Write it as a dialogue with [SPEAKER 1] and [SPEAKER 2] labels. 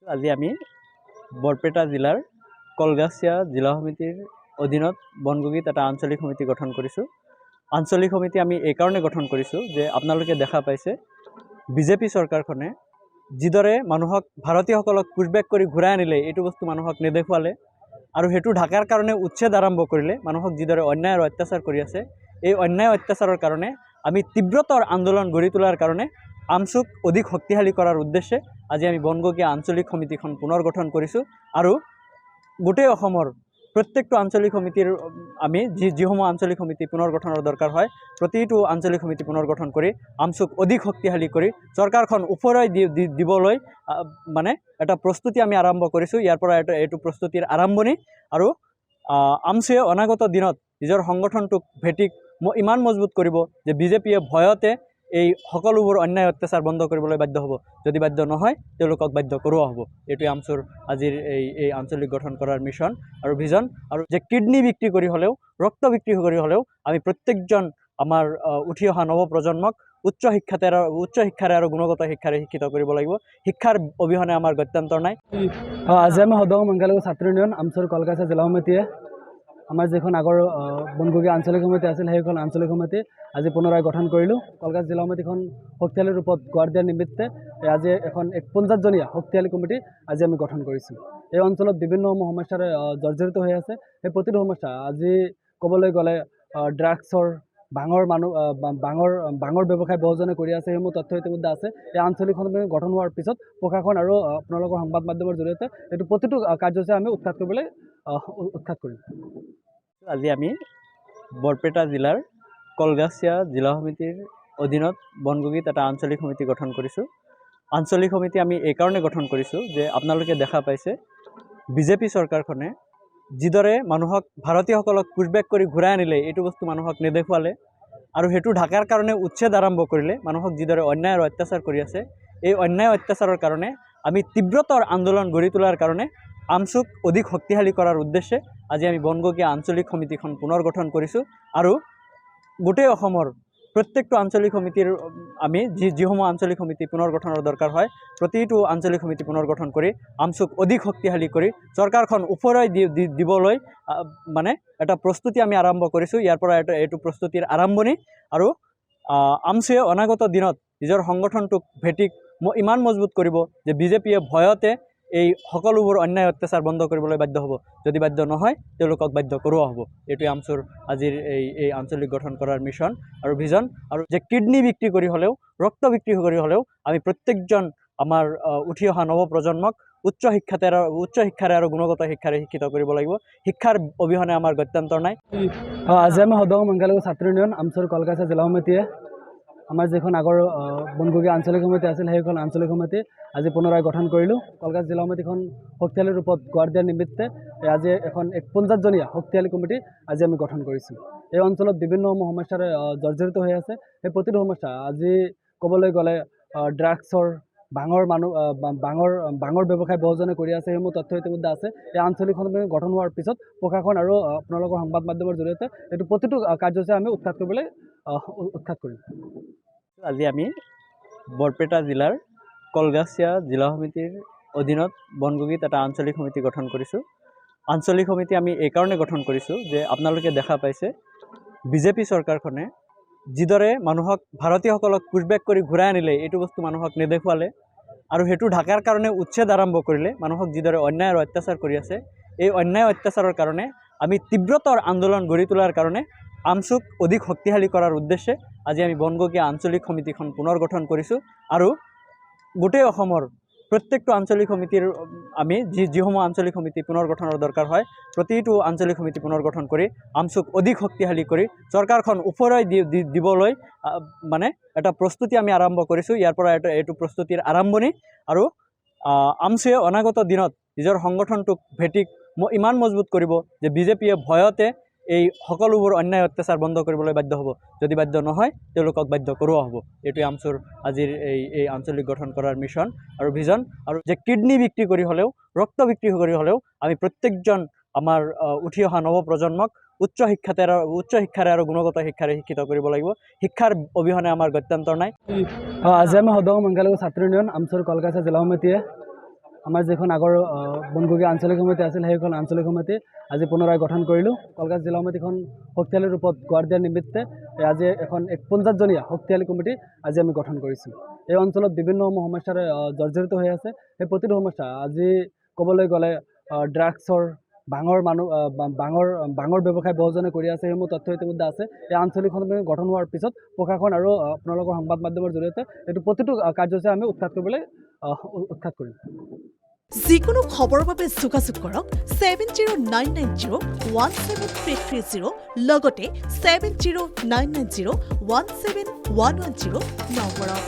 [SPEAKER 1] আজি আমি বৰপেটা জিলাৰ কলগাছিয়া জিলা সমিতিৰ অধীনত বনগুগীত এটা আঞ্চলিক সমিতি গঠন কৰিছোঁ। আঞ্চলিক সমিতি আমি এই কাৰণে গঠন কৰিছোঁ যে আপোনালোকে দেখা পাইছে বিজেপি চৰকাৰখনে যিদৰে মানুহক ভাৰতীয়সকলক পুশবেক কৰি ঘূৰাই আনিলে, এইটো বস্তু মানুহক নেদেখুৱালে আৰু সেইটো ঢাকাৰ কাৰণে উচ্ছেদ আৰম্ভ কৰিলে, মানুহক যিদৰে অন্যায় আৰু অত্যাচাৰ কৰি আছে, এই অন্যায় অত্যাচাৰৰ কাৰণে আমি তীব্ৰতৰ আন্দোলন গঢ়ি তোলাৰ কাৰণে আমচুক অধিক শক্তিশালী কৰাৰ উদ্দেশ্যে আজি আমি বনগুগীয়া আঞ্চলিক সমিতিখন পুনৰ গঠন কৰিছোঁ। আৰু গোটেই অসমৰ প্ৰত্যেকটো আঞ্চলিক সমিতিৰ আমি যিসমূহ আঞ্চলিক সমিতি পুনৰ গঠনৰ দৰকাৰ হয়, প্ৰতিটো আঞ্চলিক সমিতি পুনৰ গঠন কৰি আমচুক অধিক শক্তিশালী কৰি চৰকাৰখন ওফৰাই দিবলৈ মানে এটা প্ৰস্তুতি আমি আৰম্ভ কৰিছোঁ। ইয়াৰ পৰা এইটো প্ৰস্তুতিৰ আৰম্ভণি আৰু আমচুৱে অনাগত দিনত নিজৰ সংগঠনটোক ভেটিক ইমান মজবুত কৰিব যে বিজেপিয়ে ভয়তে এই সকলোবোৰ অন্যায় অত্যাচাৰ বন্ধ কৰিবলৈ বাধ্য হ'ব। যদি বাধ্য নহয়, তেওঁলোকক বাধ্য কৰোৱা হ'ব। এইটোৱে আমচুৰ আজিৰ এই আঞ্চলিক গঠন কৰাৰ মিছন আৰু ভিজন। আৰু যে কিডনি বিক্ৰী কৰি হ'লেও, ৰক্ত বিক্ৰী কৰি হ'লেও আমি প্ৰত্যেকজন আমাৰ উঠি অহা নৱপ্ৰজন্মক উচ্চ শিক্ষাৰে আৰু গুণগত শিক্ষাৰে শিক্ষিত কৰিব লাগিব। শিক্ষাৰ অবিহনে আমাৰ গত্যন্তৰ নাই।
[SPEAKER 2] আজি আমি সদৌ মংগালুৰু ছাত্ৰ ইউনিয়ন আমচুৰ কলকাতা জিলা সমিতিয়ে আমাৰ যিখন আগৰ বনগুগীয়া আঞ্চলিক সমিতি আছিল, সেইখন আঞ্চলিক সমিতি আজি পুনৰাই গঠন কৰিলোঁ। কলকাতা জিলা সমিতিখন শক্তিশালী ৰূপত গঢ় দিয়াৰ নিমিত্তে আজি এখন ৫০জনীয়া শক্তিশালী কমিটি আজি আমি গঠন কৰিছোঁ। এই অঞ্চলত বিভিন্নসমূহ সমস্যাৰে জৰ্জৰিত হৈ আছে। সেই প্ৰতিটো সমস্যা আজি ক'বলৈ গ'লে ড্ৰাগছৰ বাঙৰ ব্যৱসায় বহুজনে কৰি আছে, সেইসমূহ তথ্য ইতিমধ্যে আছে। এই আঞ্চলিক সমিতি গঠন হোৱাৰ পিছত প্ৰশাসন আৰু আপোনালোকৰ সংবাদ মাধ্যমৰ জৰিয়তে এইটো প্ৰতিটো কাৰ্যসূচী আমি উৎখাত কৰিম।
[SPEAKER 1] আজি আমি বৰপেটা জিলাৰ কলগাছিয়া জিলা সমিতিৰ অধীনত বনগুগীত এটা আঞ্চলিক সমিতি গঠন কৰিছোঁ। আঞ্চলিক সমিতি আমি এই কাৰণে গঠন কৰিছোঁ যে আপোনালোকে দেখা পাইছে বিজেপি চৰকাৰখনে যিদৰে মানুহক ভাৰতীয়সকলক পুশবেক কৰি ঘূৰাই আনিলে, এইটো বস্তু মানুহক নেদেখুৱালে আৰু সেইটো ঢাকাৰ কাৰণে উচ্ছেদ আৰম্ভ কৰিলে, মানুহক যিদৰে অন্যায় আৰু অত্যাচাৰ কৰি আছে, এই অন্যায় অত্যাচাৰৰ কাৰণে আমি তীব্ৰতৰ আন্দোলন গঢ়ি তোলাৰ কাৰণে আমচুক অধিক শক্তিশালী কৰাৰ উদ্দেশ্যে আজি আমি বনগুগীয়া আঞ্চলিক সমিতিখন পুনৰ গঠন কৰিছোঁ। আৰু গোটেই অসমৰ প্ৰত্যেকটো আঞ্চলিক সমিতিৰ আমি যিসমূহ আঞ্চলিক সমিতি পুনৰ গঠনৰ দৰকাৰ হয়, প্ৰতিটো আঞ্চলিক সমিতি পুনৰ গঠন কৰি আমচুক অধিক শক্তিশালী কৰি চৰকাৰখন ওফৰাই দিবলৈ মানে এটা প্ৰস্তুতি আমি আৰম্ভ কৰিছোঁ। ইয়াৰ পৰা এইটো প্ৰস্তুতিৰ আৰম্ভণি আৰু আমচুৱে অনাগত দিনত নিজৰ সংগঠনটোক ভেটিক ইমান মজবুত কৰিব যে বিজেপিয়ে ভয়তে এই সকলোবোৰ অন্যায় অত্যাচাৰ বন্ধ কৰিবলৈ বাধ্য হ'ব। যদি বাধ্য নহয়, তেওঁলোকক বাধ্য কৰোৱা হ'ব। এইটোৱে আমচুৰ আজিৰ এই আঞ্চলিক গঠন কৰাৰ মিছন আৰু ভিজন। আৰু যে কিডনি বিক্ৰী কৰি হ'লেও, ৰক্ত বিক্ৰী কৰি হ'লেও আমি প্ৰত্যেকজন আমাৰ উঠি অহা নৱপ্ৰজন্মক উচ্চ শিক্ষাৰে আৰু গুণগত শিক্ষাৰে শিক্ষিত কৰিব লাগিব। শিক্ষাৰ অবিহনে আমাৰ গত্যন্তৰ নাই।
[SPEAKER 2] আজি আমি সদৌ মংগালুৰু ছাত্ৰ ইউনিয়ন আমচুৰ কলকাতা জিলা সমিতিয়ে আমাৰ যিখন আগৰ বনগুগীয়া আঞ্চলিক সমিতি আছিল, সেইখন আঞ্চলিক সমিতি আজি পুনৰাই গঠন কৰিলোঁ। কলকাতা জিলা সমিতিখন শক্তিশালী ৰূপত গঢ় দিয়াৰ নিমিত্তে আজি এখন ৫০জনীয়া শক্তিশালী কমিটি আজি আমি গঠন কৰিছোঁ। এই অঞ্চলত বিভিন্নসমূহ সমস্যাৰে জৰ্জৰিত হৈ আছে। সেই প্ৰতিটো সমস্যা আজি ক'বলৈ গ'লে ড্ৰাগছৰ বাঙৰ ব্যৱসায় বহুজনে কৰি আছে, সেইসমূহ তথ্য ইতিমধ্যে আছে। এই আঞ্চলিক সমিতি গঠন হোৱাৰ পিছত প্ৰশাসন আৰু আপোনালোকৰ সংবাদ মাধ্যমৰ জৰিয়তে এইটো প্ৰতিটো কাৰ্যসূচী আমি উৎখাত কৰিম।
[SPEAKER 1] আজি আমি বৰপেটা জিলাৰ কলগাছিয়া জিলা সমিতিৰ অধীনত বনগুগীত এটা আঞ্চলিক সমিতি গঠন কৰিছোঁ। আঞ্চলিক সমিতি আমি এই কাৰণে গঠন কৰিছোঁ যে আপোনালোকে দেখা পাইছে বিজেপি চৰকাৰখনে যিদৰে মানুহক ভাৰতীয়সকলক পুশবেক কৰি ঘূৰাই আনিলে, এইটো বস্তু মানুহক নেদেখুৱালে আৰু সেইটো ঢাকাৰ কাৰণে উচ্ছেদ আৰম্ভ কৰিলে, মানুহক যিদৰে অন্যায় আৰু অত্যাচাৰ কৰি আছে, এই অন্যায় অত্যাচাৰৰ কাৰণে আমি তীব্ৰতৰ আন্দোলন গঢ়ি তোলাৰ কাৰণে আমচুক অধিক শক্তিশালী কৰাৰ উদ্দেশ্যে আজি আমি বনগুগীয়া আঞ্চলিক সমিতিখন পুনৰ গঠন কৰিছোঁ। আৰু গোটেই অসমৰ প্ৰত্যেকটো আঞ্চলিক সমিতিৰ আমি যিসমূহ আঞ্চলিক সমিতি পুনৰ গঠনৰ দৰকাৰ হয়, প্ৰতিটো আঞ্চলিক সমিতি পুনৰ গঠন কৰি আমচুক অধিক শক্তিশালী কৰি চৰকাৰখন ওফৰাই দিবলৈ মানে এটা প্ৰস্তুতি আমি আৰম্ভ কৰিছোঁ। ইয়াৰ পৰা এইটো প্ৰস্তুতিৰ আৰম্ভণি আৰু আমচুৱে অনাগত দিনত নিজৰ সংগঠনটোক ভেটিক ইমান মজবুত কৰিব যে বিজেপিয়ে ভয়তে এই সকলোবোৰ অন্যায় অত্যাচাৰ বন্ধ কৰিবলৈ বাধ্য হ'ব। যদি বাধ্য নহয়, তেওঁলোকক বাধ্য কৰোৱা হ'ব। এইটোৱে আমচুৰ আজিৰ এই আঞ্চলিক গঠন কৰাৰ মিছন আৰু ভিজন। আৰু যে কিডনি বিক্ৰী কৰি হ'লেও, ৰক্ত বিক্ৰী কৰি হ'লেও আমি প্ৰত্যেকজন আমাৰ উঠি অহা নৱপ্ৰজন্মক উচ্চ শিক্ষাৰে আৰু গুণগত শিক্ষাৰে শিক্ষিত কৰিব লাগিব। শিক্ষাৰ অবিহনে আমাৰ গত্যন্তৰ নাই।
[SPEAKER 2] আজি আমি সদৌ মংগালুৰু ছাত্ৰ ইউনিয়ন আমচুৰ কলকাতা জিলা সমিতিয়ে আমাৰ যিখন আগৰ বনগুগী আঞ্চলিক সমিতি আছিল সেইখন আঞ্চলিক সমিতি আজি পুনৰাই গঠন কৰিলোঁ। কলকাতা জিলা সমিতিখন শক্তিশালী ৰূপত গঢ় দিয়াৰ নিমিত্তে আজি এখন ৫৯জনীয়া শক্তিশালী কমিটি আজি আমি গঠন কৰিছোঁ। এই অঞ্চলত বিভিন্নসমূহ সমস্যাৰে জৰ্জৰিত হৈ আছে। সেই প্ৰতিটো সমস্যা আজি ক'বলৈ গ'লে ড্ৰাগছৰ বাঙৰ ব্যৱসায় বহুজনে কৰি আছে, সেইসমূহ তথ্য ইতিমধ্যে আছে। এই আঞ্চলিক সমিতি গঠন হোৱাৰ পিছত প্ৰশাসন আৰু আপোনালোকৰ সংবাদ মাধ্যমৰ জৰিয়তে এইটো প্ৰতিটো কাৰ্যসূচী আমি উৎখাত কৰিম।
[SPEAKER 3] যিকোনো খবৰৰ বাবে যোগাযোগ কৰক 7099017330 লগতে 7099017110 নম্বৰত।